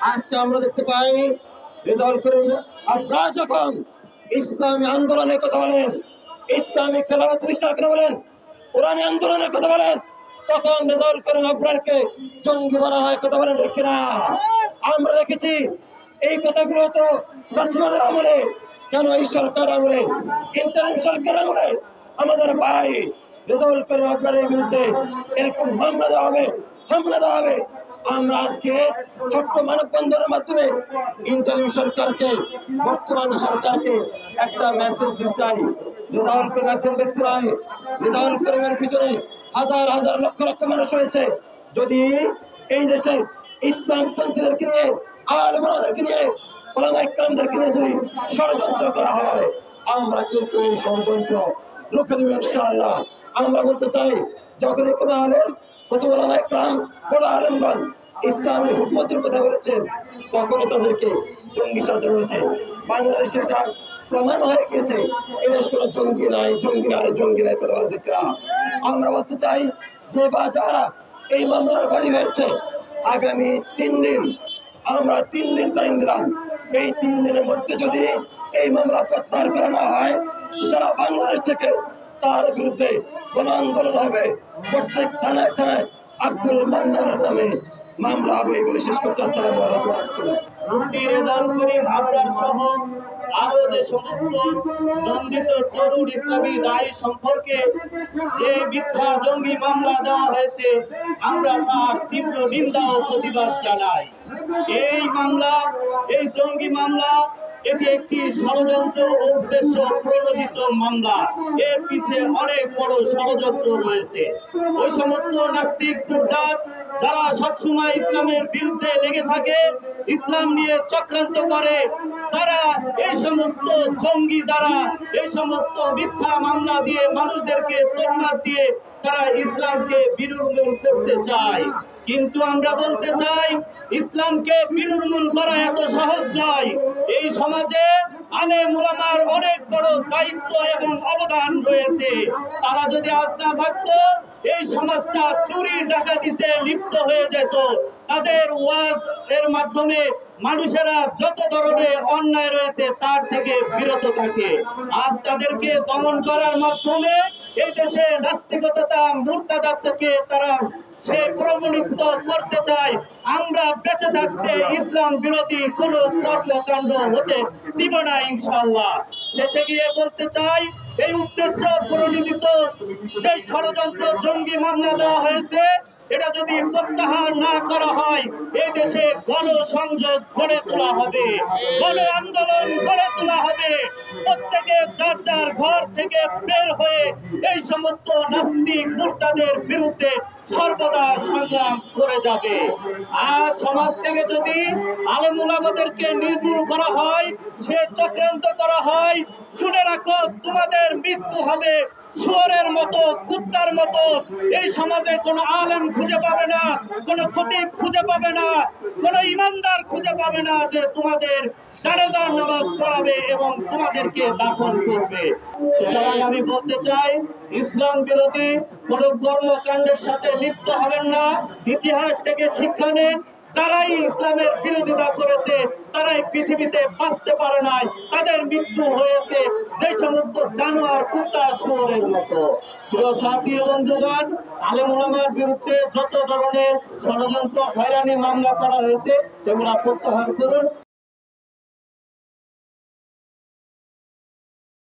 আজকে আমরা দেখতে পাই রেজাউল করিম আপনারা যখন ইসলামী আন্দোলনের কথা বলেন, ইসলামী খেলাফত প্রতিষ্ঠার কথা বলেন, কোরআনী আন্দোলনের কথা বলেন, তখন রেজাউল করিম আপনারকে জঙ্গি বলা হয় কথা বলেন ঠিক কিনা? আমরা দেখেছি এই কথাগুলো তো ফাঁসিবাদের আমলে, কেন এই সরকার আমলে, ইন্টারিম সরকার আমলে আমাদের ভাই রেজাউল করিম আপনার বিরুদ্ধে এরকম মামলা দেওয়া হবে, হামলা দেওয়া হবে। আমরা আজকে ছোট্ট মানববন্ধনের মাধ্যমে ইন্টারিম সরকারকে, বর্তমান সরকারকে একটা মেসেজ দিতে চাই। রেজাউল করিম একজন ব্যক্তি নয়, রেজাউল করিমের পিছনে হাজার হাজার লক্ষ লক্ষ মানুষ রয়েছে। যদি এই দেশে ইসলামপন্থীদেরকে নিয়ে, আলেমদেরকে নিয়ে, ওলামা ইকরামদেরকে নিয়ে যদি ষড়যন্ত্র করা হয়, আমরা কিন্তু এই ষড়যন্ত্র রুখে দেব ইনশাআল্লাহ। আমরা বলতে চাই, যখনই কোনো আলেম, কত ওলামা ইকরাম, বড় আলেমগণ ইসলামী হুকুমতের কথা বলেছেন, তখনই তাদেরকে জঙ্গি সাজানো হয়েছে। বাংলাদেশে এটা প্রমাণ হয়ে গেছে এই দেশ কোনো জঙ্গি নাই, জঙ্গি নাই, জঙ্গি নাই কথা বলে। আমরা বলতে চাই যে বা যারা এই মামলার বাদী হয়েছে, আগামী 3 দিন, আমরা 3 দিন টাইম দিলাম। এই 3 দিনের মধ্যে যদি এই মামলা প্রত্যাহার করা না হয়, সারা বাংলাদেশ থেকে তার বিরুদ্ধে গণ আন্দোলন হবে। প্রত্যেক থানায় থানায় আব্দুল মান্নানের নামে মামলা হবে বলে শেষ করতে। আসসালামু আলাইকুম। মুফতি রেজাউল করিম আবরার সহ আরো যে সমস্ত নন্দিত তরুণ ইসলামী দায়ী সম্পর্কে যে মিথ্যা জঙ্গি মামলা দেওয়া হয়েছে, আমরা তার তীব্র নিন্দা ও প্রতিবাদ জানাই। এই মামলা, এই জঙ্গি মামলা, এটি একটি ষড়যন্ত্র ও উদ্দেশ্য প্রণোদিত মামলা। এর পিছে অনেক বড় ষড়যন্ত্র রয়েছে। ওই সমস্ত নাস্তিক মুরতাদ যারা সবসময় ইসলামের বিরুদ্ধে লেগে থাকে, ইসলাম নিয়ে চক্রান্ত করে, তারা এই সমস্ত জঙ্গি দ্বারা, এই সমস্ত মিথ্যা মামলা দিয়ে মানুষদেরকে তোহমাত দিয়ে তারা ইসলামকে বিনির্মূল করতে চায়। কিন্তু আমরা বলতে চাই, ইসলামকে বিনির্মূল করা এত সহজ নয়। এই সমাজে আলেম উলামার অনেক বড় দায়িত্ব এবং অবদান রয়েছে। তারা যদি আজ না থাকতো, এই সমাজটা চুরি ডাকাতিতে লিপ্ত হয়ে যেত। তাদের ওয়াজ এর মাধ্যমে মানুষেরা যত ধরনের অন্যায় রয়েছে তার থেকে বিরত থাকে। আজ তাদেরকে দমন করার মাধ্যমে এই দেশে নাস্তিকতা, মুরতাদাত থেকে তারা সে প্রমাণিত করতে চায়। আমরা বেঁচে থাকতে ইসলাম বিরোধী কোন কর্মকাণ্ড হতে দিব না ইনশাআল্লাহ। শেষে গিয়ে বলতে চাই, এই উদ্দেশ্য প্রণোদিত যে ষড়যন্ত্র জঙ্গি মামলা দেওয়া হয়েছে, এটা যদি প্রত্যাহার না করা হয়, এই দেশে গণসংযোগ গড়ে তোলা হবে, গণ আন্দোলন গড়ে তোলা হবে। প্রত্যেকে যার যার ঘর থেকে বের হয়ে এই সমস্ত নাস্তিক মুরতাদের বিরুদ্ধে সর্বদা সংগ্রাম করে যাবে। আজ সমাজ থেকে যদি আলেম উলামাদেরকে নির্মূল করা হয়, সে চক্রান্ত করা হয়, শুনে রাখো, তোমাদের মৃত্যু হবে শুয়োরের মতো, কুত্তার মতো। এই সমাজে কোনো আলেম খুঁজে পাবে না, কোনো খতিব খুঁজে পাবে না, কোনো ইমানদার খুঁজে পাবে না যে তোমাদের জানাজার নামাজ পড়াবে এবং তোমাদেরকে দাফন করবে। সুতরাং আমি বলতে চাই, ইসলাম বিরোধী কোনো কর্মকাণ্ডের সাথে লিপ্ত হবেন না। ইতিহাস থেকে শিক্ষা নেন, যারাই ইসলামের বিরোধিতা করেছে তারাই পৃথিবীতে বাঁচতে পারে নাই, তাদের মৃত্যু হয়েছে এই সমস্ত জানোয়ার, কুত্তা, শুয়োরের মতো। প্রিয় সাথী বন্ধুগণ, আলেম উলামার বিরুদ্ধে যত ধরনের ষড়যন্ত্র, হয়রানি মামলা করা হয়েছে, এগুলা প্রত্যাহার করুন।